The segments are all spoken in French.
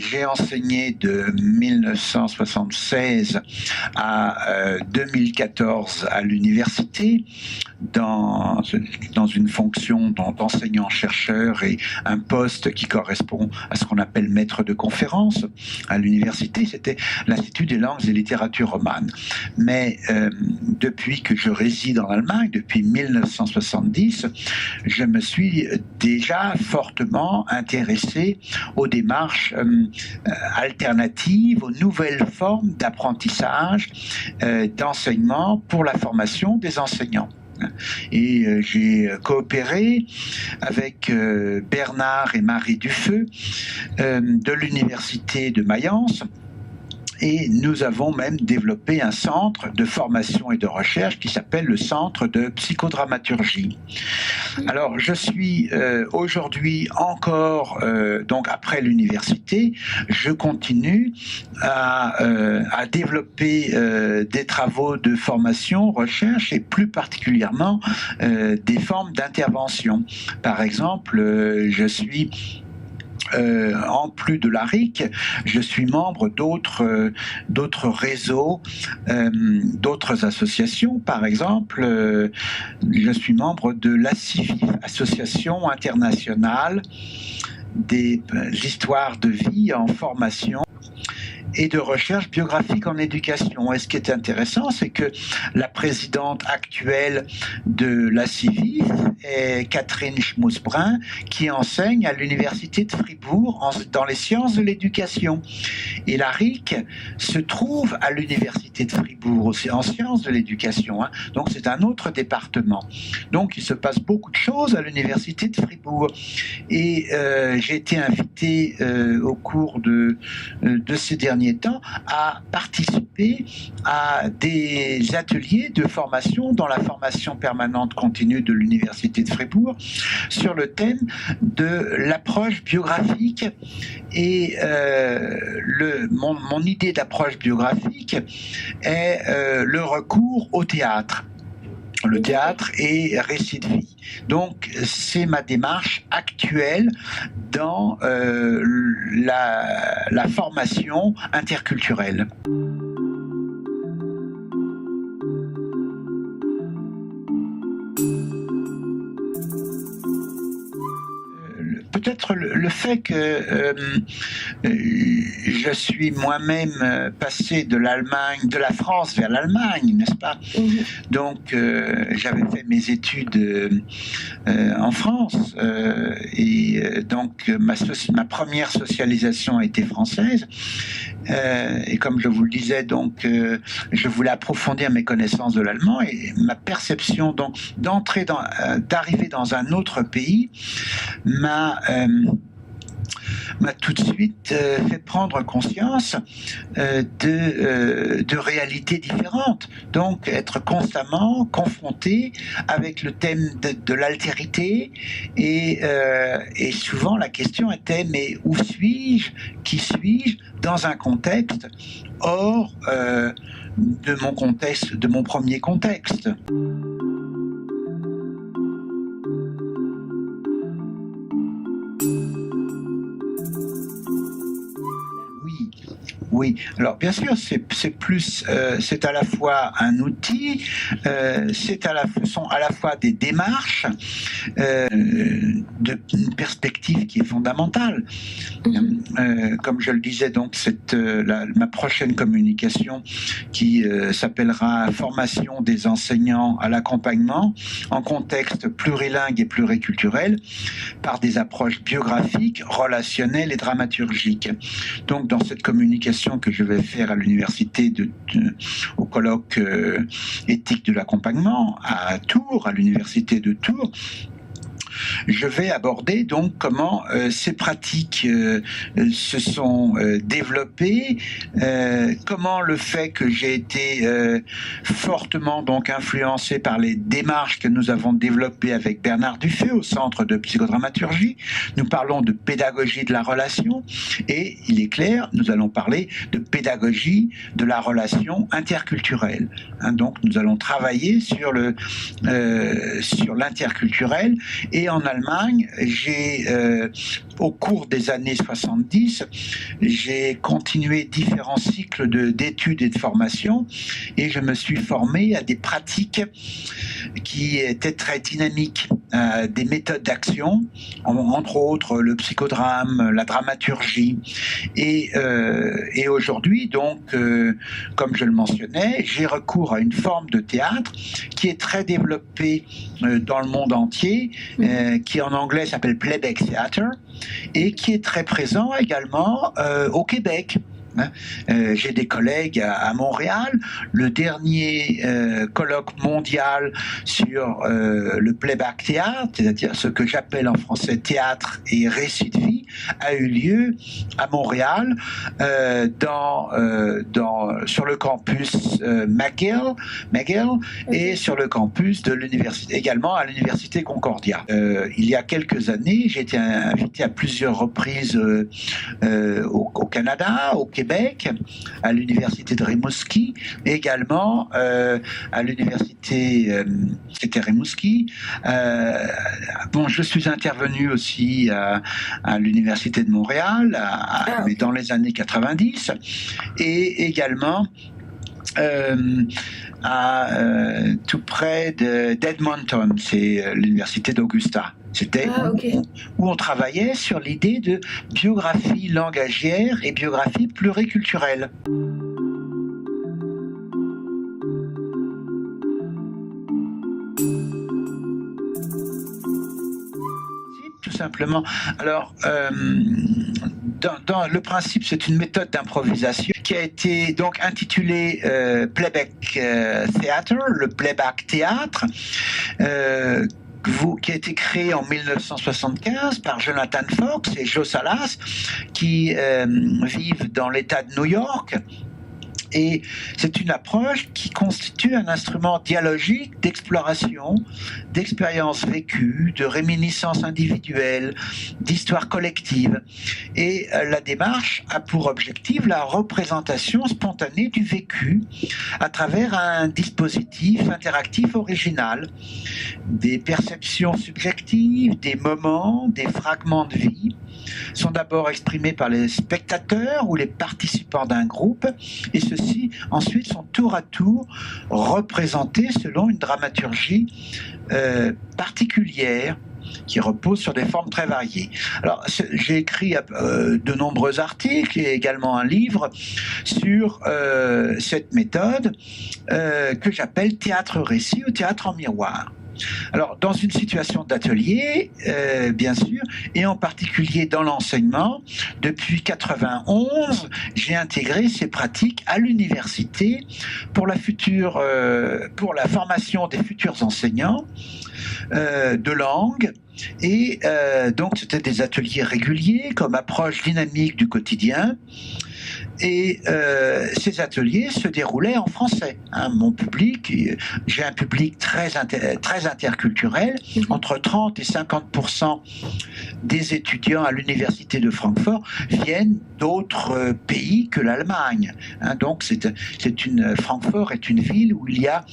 j'ai enseigné de 1976 à 2014 à l'université dans une fonction d'enseignant-chercheur et un poste qui correspond à ce qu'on appelle maître de conférence à l'université. C'était l'Institut des langues et littératures romanes. Mais depuis que je réside en Allemagne, depuis 1970, je me suis déjà fortement intéressé aux démarches alternatives, aux nouvelles formes d'apprentissage, d'enseignement pour la formation des enseignants. Et j'ai coopéré avec Bernard et Marie Dufeu de l'Université de Mayence. Et nous avons même développé un centre de formation et de recherche qui s'appelle le Centre de psychodramaturgie. Alors, je suis aujourd'hui encore, donc après l'université, je continue à développer des travaux de formation, recherche et plus particulièrement des formes d'intervention. Par exemple, je suis en plus de l'ARIC, je suis membre d'autres réseaux, d'autres associations. Par exemple, je suis membre de l'ACIVIF, Association internationale des histoires de vie en formation et de recherche biographique en éducation. Et ce qui est intéressant, c'est que la présidente actuelle de la CIVIF est Catherine Schmuss-Brun, qui enseigne à l'Université de Fribourg dans les sciences de l'éducation. Et la RIC se trouve à l'Université de Fribourg aussi en sciences de l'éducation. Donc c'est un autre département. Donc il se passe beaucoup de choses à l'Université de Fribourg. Et j'ai été invité au cours de ces derniers temps à participer à des ateliers de formation dans la formation permanente continue de l'Université de Fribourg sur le thème de l'approche biographique. Et mon idée d'approche biographique est le recours au théâtre. Le théâtre et récit de vie. Donc, c'est ma démarche actuelle dans la formation interculturelle. Peut-être le fait que je suis moi-même passé de la France vers l'Allemagne, n'est-ce pas? Donc, j'avais fait mes études en France et donc ma première socialisation a été française. Et comme je vous le disais, donc, je voulais approfondir mes connaissances de l'allemand et ma perception donc d'arriver dans un autre pays m'a tout de suite fait prendre conscience de réalités différentes. Donc, être constamment confronté avec le thème de l'altérité et souvent la question était mais où suis-je, qui suis-je dans un contexte hors de mon premier contexte. Oui, alors bien sûr, c'est à la fois un outil, sont à la fois des démarches, d'une perspective qui est fondamentale. Comme je le disais, donc ma prochaine communication qui s'appellera Formation des enseignants à l'accompagnement en contexte plurilingue et pluriculturel par des approches biographiques, relationnelles et dramaturgiques. Donc dans cette communication que je vais faire à l'université au colloque éthique de l'accompagnement à Tours, à l'université de Tours, je vais aborder donc comment ces pratiques se sont développées, comment le fait que j'ai été fortement donc influencé par les démarches que nous avons développées avec Bernard Dufeu au Centre de psychodramaturgie. Nous parlons de pédagogie de la relation et il est clair, nous allons parler de pédagogie de la relation interculturelle. Donc nous allons travailler sur l'interculturel et Et en Allemagne, au cours des années 70, j'ai continué différents cycles d'études et de formation, et je me suis formé à des pratiques qui étaient très dynamiques, des méthodes d'action, entre autres le psychodrame, la dramaturgie. Et aujourd'hui, donc, comme je le mentionnais, j'ai recours à une forme de théâtre qui est très développée dans le monde entier, qui en anglais s'appelle Playback Theatre, et qui est très présent également au Québec. J'ai des collègues à Montréal. Le dernier colloque mondial sur le playback théâtre, c'est-à-dire ce que j'appelle en français théâtre et récit de vie, a eu lieu à Montréal, sur le campus McGill et sur le campus de l'université, également à l'université Concordia. Il y a quelques années, j'ai été invité à plusieurs reprises au Canada, au Québec, à l'université de Rimouski, mais également à l'université c'était Rimouski. Je suis intervenu aussi à l'université de Montréal, mais dans les années 90, et également tout près d'Edmonton, c'est l'université d'Augusta. C'était où on travaillait sur l'idée de biographie langagière et biographie pluriculturelle. Tout simplement. Alors, dans le principe, c'est une méthode d'improvisation qui a été donc intitulée Playback Theatre, le playback théâtre, qui a été créé en 1975 par Jonathan Fox et Joe Salas, qui vivent dans l'État de New York. Et c'est une approche qui constitue un instrument dialogique d'exploration, d'expériences vécues, de réminiscences individuelles, d'histoires collectives. Et la démarche a pour objectif la représentation spontanée du vécu à travers un dispositif interactif original, des perceptions subjectives, des moments, des fragments de vie sont d'abord exprimés par les spectateurs ou les participants d'un groupe, et ceux-ci ensuite sont tour à tour représentés selon une dramaturgie particulière qui repose sur des formes très variées. Alors, j'ai écrit de nombreux articles et également un livre sur cette méthode que j'appelle théâtre-récit ou théâtre en miroir. Alors, dans une situation d'atelier, bien sûr, et en particulier dans l'enseignement, depuis 1991, j'ai intégré ces pratiques à l'université pour la formation des futurs enseignants de langue. Et donc, c'était des ateliers réguliers comme approche dynamique du quotidien. Et ces ateliers se déroulaient en français. Mon public, j'ai un public très interculturel, entre 30 et 50% des étudiants à l'université de Francfort viennent d'autres pays que l'Allemagne. Donc Francfort est une ville où il y a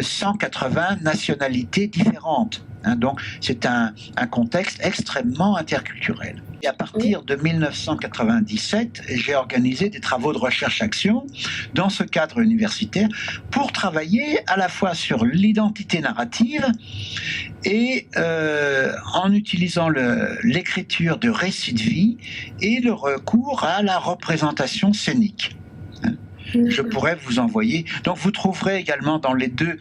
180 nationalités différentes. Donc c'est un contexte extrêmement interculturel. Et à partir de 1997, j'ai organisé des travaux de recherche-action dans ce cadre universitaire pour travailler à la fois sur l'identité narrative et en utilisant l'écriture de récits de vie et le recours à la représentation scénique. Je pourrais vous envoyer. Donc vous trouverez également dans les deux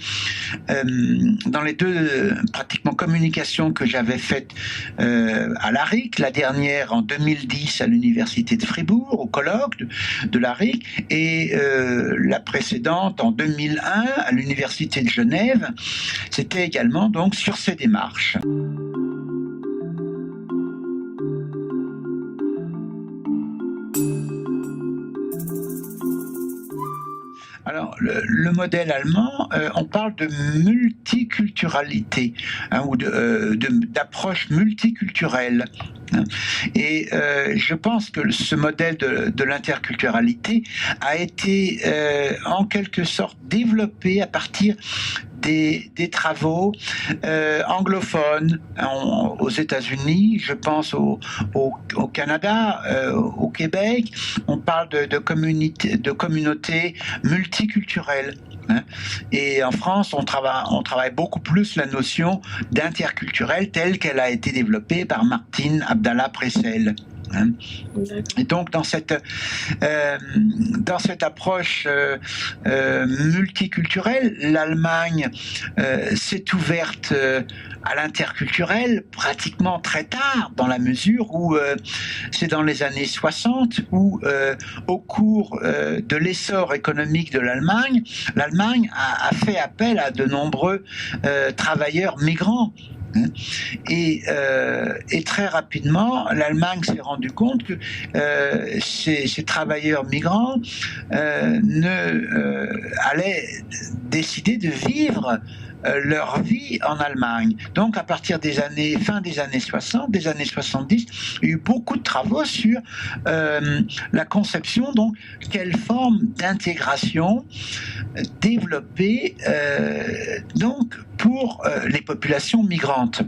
pratiquement communications que j'avais faites à l'ARIC, la dernière en 2010 à l'université de Fribourg, au colloque de l'ARIC, et la précédente en 2001 à l'université de Genève. C'était également donc sur ces démarches. Alors, le modèle allemand, on parle de multiculturalité, ou d'approche multiculturelle. Et je pense que ce modèle de l'interculturalité a été en quelque sorte développé à partir des travaux anglophones aux États-Unis, je pense au Canada, au Québec. On parle de communautés multiculturelles. Et en France, on travaille beaucoup plus la notion d'interculturel telle qu'elle a été développée par Martine Abdallah Pressel. Et donc dans cette approche multiculturelle, l'Allemagne s'est ouverte à l'interculturel pratiquement très tard, dans la mesure où c'est dans les années 60 où au cours de l'essor économique de l'Allemagne a fait appel à de nombreux travailleurs migrants. Et très rapidement, l'Allemagne s'est rendu compte que ces travailleurs migrants allaient décider de vivre leur vie en Allemagne. Donc à partir fin des années 60, des années 70, il y a eu beaucoup de travaux sur la conception, donc quelle forme d'intégration développer donc pour les populations migrantes.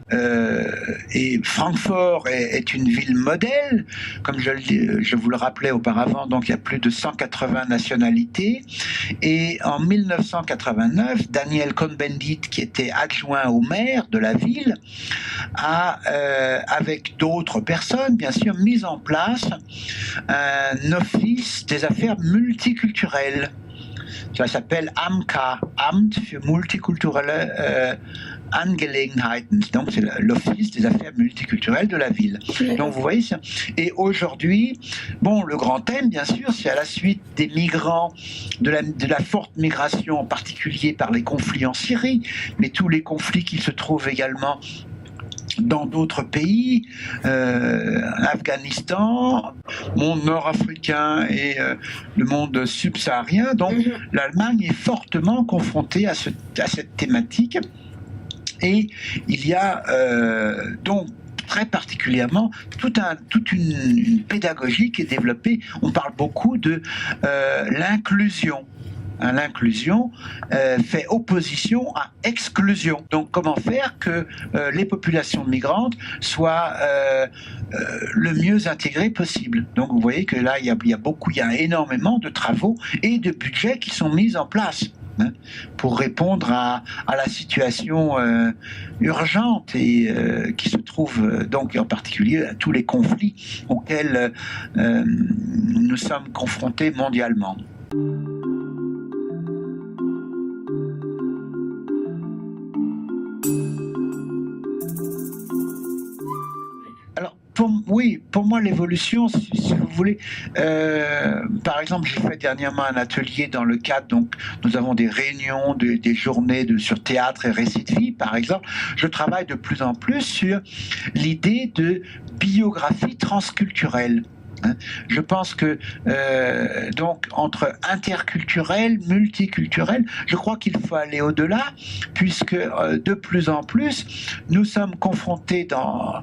Et Francfort est une ville modèle, comme je vous le rappelais auparavant, donc il y a plus de 180 nationalités. Et en 1989, Daniel Cohn-Bendit, qui était adjoint au maire de la ville, a, avec d'autres personnes, bien sûr, mis en place un office des affaires multiculturelles. Ça s'appelle AMCA, Amt für multikulturelle Angelegenheiten. Donc c'est l'office des affaires multiculturelles de la ville. Donc vous voyez ça. Et aujourd'hui, bon, le grand thème, bien sûr, c'est à la suite des migrants, de la forte migration, en particulier par les conflits en Syrie, mais tous les conflits qui se trouvent également dans d'autres pays, Afghanistan, monde nord-africain et le monde subsaharien. Donc l'Allemagne est fortement confrontée à cette thématique. Et il y a donc très particulièrement toute une pédagogie qui est développée. On parle beaucoup de l'inclusion. L'inclusion fait opposition à exclusion. Donc comment faire que les populations migrantes soient le mieux intégrées possible. Donc vous voyez que là il y a énormément de travaux et de budgets qui sont mis en place pour répondre à la situation urgente et qui se trouve donc en particulier à tous les conflits auxquels nous sommes confrontés mondialement. Pour moi, l'évolution, si vous voulez, par exemple, j'ai fait dernièrement un atelier dans le cadre, donc nous avons des réunions, des journées sur théâtre et récit de vie, par exemple. Je travaille de plus en plus sur l'idée de biographie transculturelle. Je pense que donc entre interculturel, multiculturel, je crois qu'il faut aller au-delà, puisque de plus en plus nous sommes confrontés dans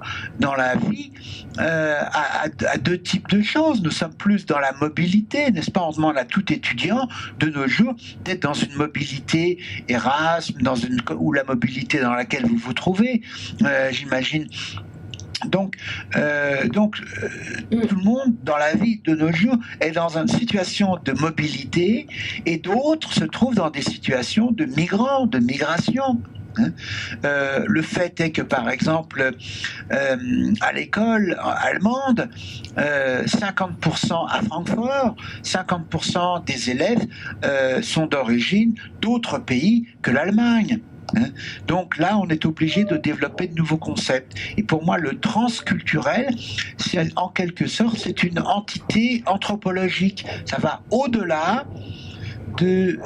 la vie à deux types de choses. Nous sommes plus dans la mobilité, n'est-ce pas? On demande à tout étudiant de nos jours d'être dans une mobilité Erasme, ou la mobilité dans laquelle vous vous trouvez, j'imagine. Donc, tout le monde dans la vie de nos jours est dans une situation de mobilité et d'autres se trouvent dans des situations de migrants, de migration. Le fait est que, par exemple, à l'école allemande, 50% à Francfort, 50% des élèves sont d'origine d'autres pays que l'Allemagne. Donc là, on est obligé de développer de nouveaux concepts. Et pour moi, le transculturel, en quelque sorte, c'est une entité anthropologique. Ça va au-delà des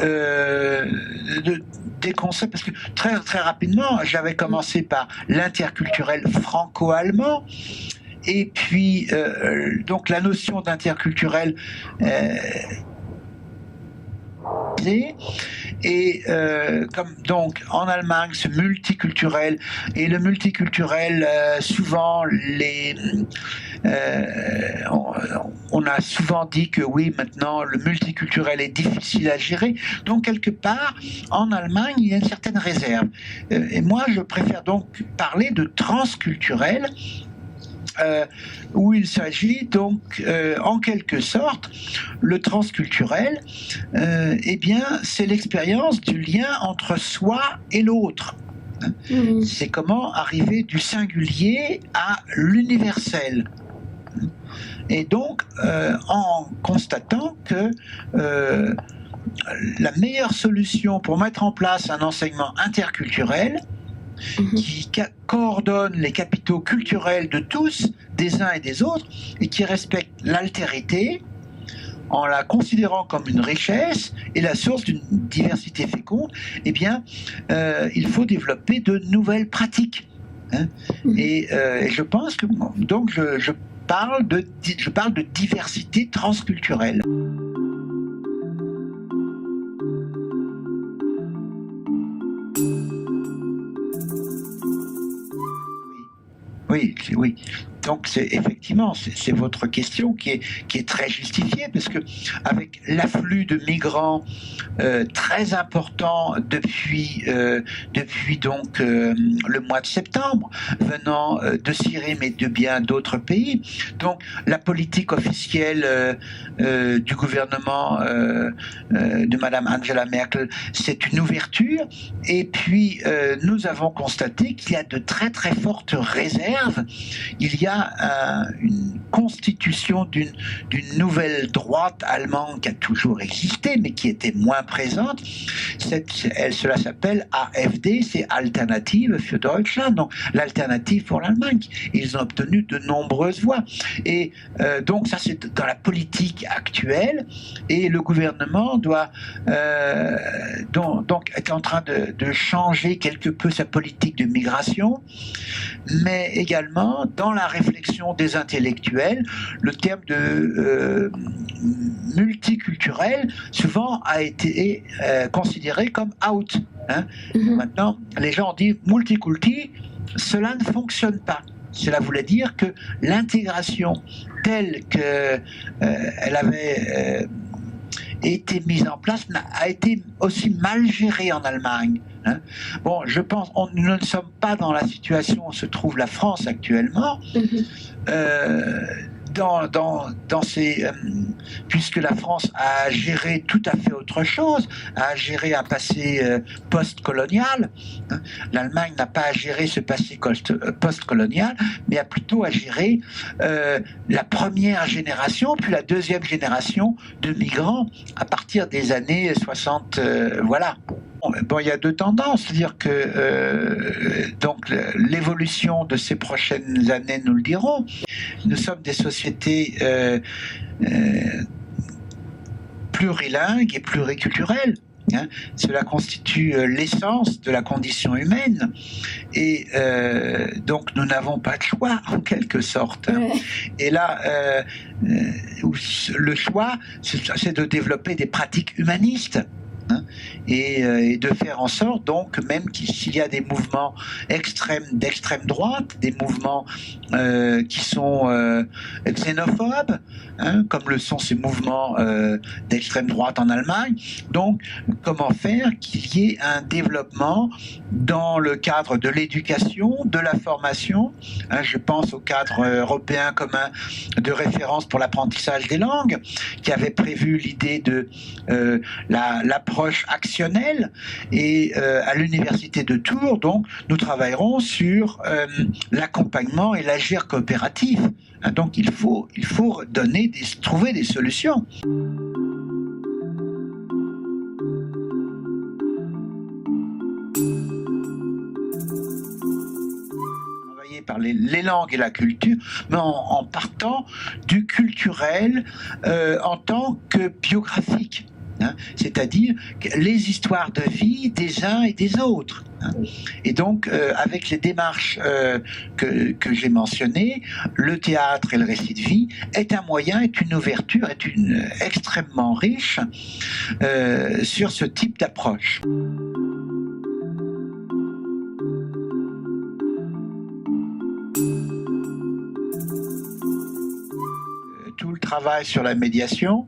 concepts, parce que très, très rapidement, j'avais commencé par l'interculturel franco-allemand, et puis donc la notion d'interculturel et comme donc en Allemagne ce multiculturel, et le multiculturel souvent on a souvent dit que oui, maintenant le multiculturel est difficile à gérer. Donc quelque part, en Allemagne, il y a une certaine réserve. Et moi, je préfère donc parler de transculturel, où il s'agit donc, en quelque sorte, le transculturel, eh bien, c'est l'expérience du lien entre soi et l'autre. C'est comment arriver du singulier à l'universel. Et donc, en constatant que la meilleure solution pour mettre en place un enseignement interculturel qui coordonne les capitaux culturels de tous, des uns et des autres, et qui respecte l'altérité en la considérant comme une richesse et la source d'une diversité féconde, eh bien, il faut développer de nouvelles pratiques. Et je pense que donc je parle de diversité transculturelle. Oui, oui. Donc effectivement, c'est votre question qui est très justifiée, parce que avec l'afflux de migrants très important depuis donc le mois de septembre, venant de Syrie mais de bien d'autres pays, donc la politique officielle du gouvernement de Madame Angela Merkel, c'est une ouverture. Et puis nous avons constaté qu'il y a de très très fortes réserves. Il y a une constitution d'une nouvelle droite allemande qui a toujours existé, mais qui était moins présente. Cela s'appelle AfD, c'est Alternative für Deutschland, donc l'alternative pour l'Allemagne. Ils ont obtenu de nombreuses voix. Et donc ça, c'est dans la politique actuelle, et le gouvernement doit donc est en train de changer quelque peu sa politique de migration, mais également dans la réflexion des intellectuels, le terme de multiculturel souvent a été considéré comme out. Maintenant, les gens disent multiculti, cela ne fonctionne pas. Cela voulait dire que l'intégration telle qu'elle avait été mise en place a été aussi mal gérée en Allemagne. Bon, je pense, nous ne sommes pas dans la situation où se trouve la France actuellement. Puisque la France a géré tout à fait autre chose, a géré un passé post-colonial. L'Allemagne n'a pas à gérer ce passé post-colonial, mais a plutôt à gérer la première génération, puis la deuxième génération de migrants à partir des années 60. Voilà. Bon, il y a deux tendances, c'est-à-dire que donc l'évolution de ces prochaines années nous le diront. Nous sommes des sociétés plurilingues et pluriculturelles. Cela constitue l'essence de la condition humaine, et donc nous n'avons pas de choix en quelque sorte. Et là, le choix, c'est de développer des pratiques humanistes. Et de faire en sorte, donc, même s'il y a des mouvements d'extrême droite, des mouvements qui sont xénophobes, comme le sont ces mouvements d'extrême droite en Allemagne, donc comment faire qu'il y ait un développement dans le cadre de l'éducation, de la formation. Je pense au cadre européen commun de référence pour l'apprentissage des langues, qui avait prévu l'idée de l'approche actionnelle, et à l'université de Tours, donc, nous travaillerons sur l'accompagnement et l'agir coopératif. Donc il faut trouver des solutions. Par les langues et la culture, mais en partant du culturel en tant que biographique. C'est-à-dire les histoires de vie des uns et des autres. Et donc, avec les démarches que j'ai mentionnées, le théâtre et le récit de vie est un moyen, est une ouverture, est extrêmement riche sur ce type d'approche. travail sur la médiation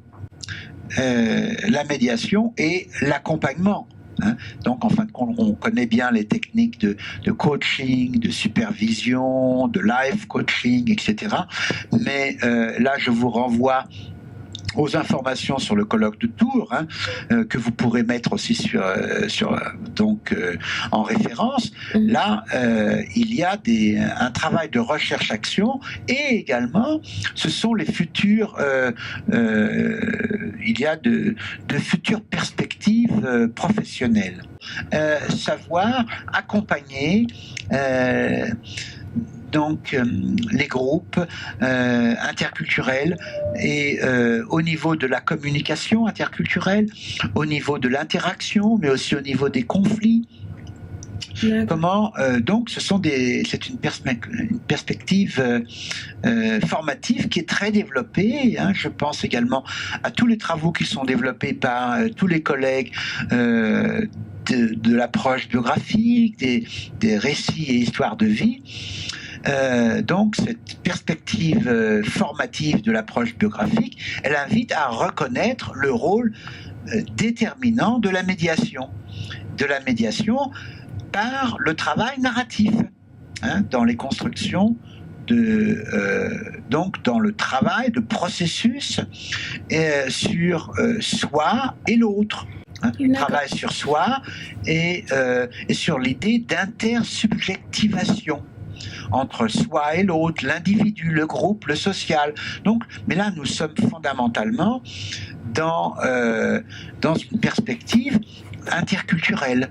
et l'accompagnement. Donc, en fin de compte, on connaît bien les techniques de coaching, de supervision, de life coaching, etc. Mais là, je vous renvoie aux informations sur le colloque de Tours, que vous pourrez mettre aussi en référence. Là, il y a un travail de recherche-action et également, ce sont les futurs, il y a de futures perspectives professionnelles. Savoir accompagner les groupes interculturels et au niveau de la communication interculturelle, au niveau de l'interaction, mais aussi au niveau des conflits. Comment c'est une perspective formative qui est très développée. Je pense également à tous les travaux qui sont développés par tous les collègues de l'approche biographique, des récits et histoires de vie. Donc cette perspective formative de l'approche biographique, elle invite à reconnaître le rôle déterminant de la médiation par le travail narratif, dans les constructions dans le travail de processus sur soi et l'autre. Travail sur soi et sur l'idée d'intersubjectivation entre soi et l'autre, l'individu, le groupe, le social. Mais là, nous sommes fondamentalement dans une perspective interculturelle.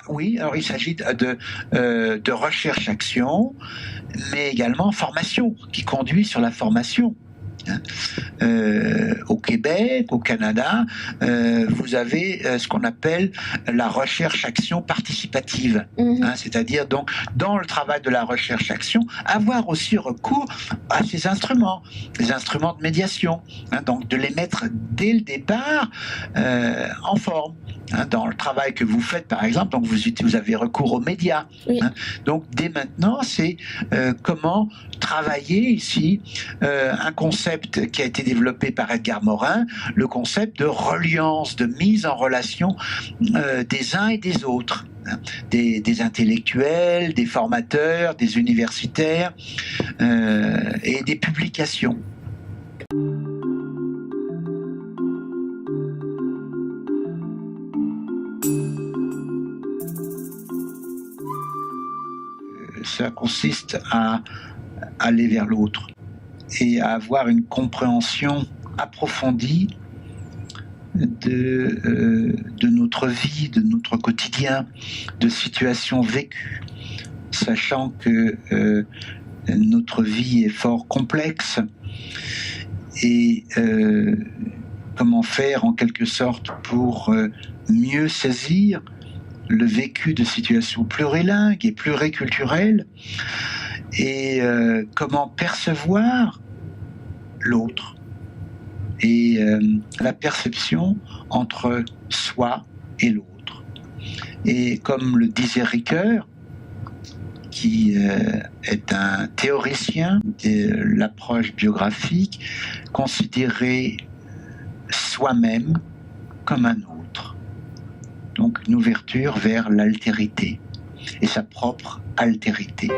Oui, alors il s'agit de recherche-action, mais également formation, qui conduit sur la formation. Au Québec, au Canada, vous avez ce qu'on appelle la recherche-action participative. C'est-à-dire, donc, dans le travail de la recherche-action, avoir aussi recours à ces instruments, les instruments de médiation. Donc, de les mettre dès le départ en forme. Dans le travail que vous faites, par exemple, donc vous avez recours aux médias. Oui. Donc, dès maintenant, c'est comment travailler ici un concept qui a été développé par Edgar Morin, le concept de reliance, de mise en relation des uns et des autres. Des intellectuels, des formateurs, des universitaires et des publications. Ça consiste à aller vers l'autre et à avoir une compréhension approfondie de notre vie, de notre quotidien, de situations vécues, sachant que notre vie est fort complexe et comment faire en quelque sorte pour mieux saisir le vécu de situations plurilingues et pluriculturelles et comment percevoir l'autre et la perception entre soi et l'autre. Et comme le disait Ricoeur, qui est un théoricien de l'approche biographique, considérer soi-même comme un autre. Donc une ouverture vers l'altérité et sa propre altérité.